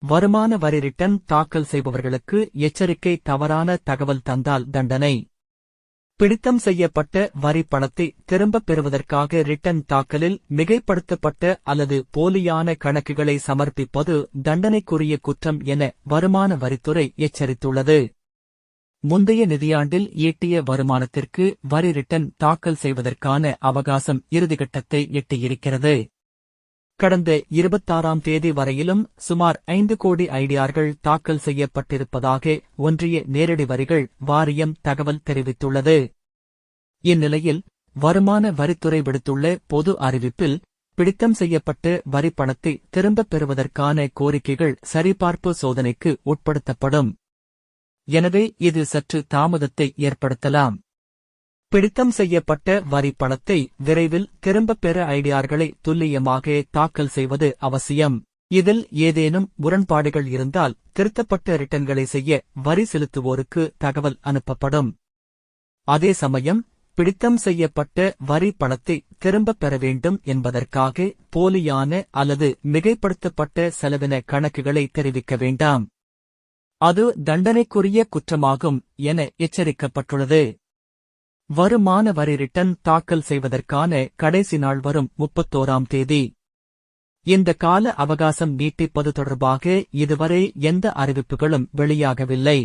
வருமான வரி ரிட்டர்ன் தாக்கல் செய்பவர்களுக்கு எச்சரிக்கை: தவறான தகவல் தந்தால் தண்டனை. பிடித்தம் செய்யப்பட்ட வரி பணத்தை திரும்பப் பெறுவதற்காக ரிட்டர்ன் தாக்கலில் மிகைப்படுத்தப்பட்ட அல்லது போலியான கணக்குகளை சமர்ப்பிப்பது தண்டனைக்குரிய குற்றம் என வருமான வரித்துறை எச்சரித்துள்ளது. முந்தைய நிதியாண்டில் ஈட்டிய வருமானத்திற்கு வரி ரிட்டர்ன் தாக்கல் செய்வதற்கான அவகாசம் இறுதிக்கட்டத்தை எட்டியிருக்கிறது. கடந்த 26ஆம் தேதி வரையிலும் சுமார் 5 கோடி ஐடிஆர்கள் தாக்கல் செய்யப்பட்டிருப்பதாக ஒன்றிய நேரடி வரிகள் வாரியம் தகவல் தெரிவித்துள்ளது. இந்நிலையில் வருமான வரித்துறை விடுத்துள்ள பொது அறிவிப்பில், பிடித்தம் செய்யப்பட்ட வரி பணத்தை திரும்பப் பெறுவதற்கான கோரிக்கைகள் சரிபார்ப்பு சோதனைக்கு உட்படுத்தப்படும். எனவே இது சற்று தாமதத்தை ஏற்படுத்தலாம். பிடித்தம் செய்யப்பட்ட வரி பணத்தை விரைவில் திரும்பப் பெற ஐடிஆர்களை துல்லியமாக தாக்கல் செய்வது அவசியம். இதில் ஏதேனும் முரண்பாடுகள் இருந்தால் திருத்தப்பட்ட ரிட்டர்ன்களை செய்ய வரி செலுத்துவோருக்கு தகவல் அனுப்பப்படும். அதே சமயம், பிடித்தம் செய்யப்பட்ட வரி பணத்தை திரும்பப் பெற வேண்டும் என்பதற்காக போலியான அல்லது மிகைப்படுத்தப்பட்ட செலவின கணக்குகளை தெரிவிக்க வேண்டாம். அது தண்டனைக்குரிய குற்றமாகும் என எச்சரிக்கப்பட்டுள்ளது. வருமான வரி ரிட்டர்ன் தாக்கல் செய்வதற்கான கடைசி நாள் வரும் 31ஆம் தேதி. இந்த கால அவகாசம் நீட்டிப்பது தொடர்பாக இதுவரை எந்த அறிவிப்புகளும் வெளியாகவில்லை.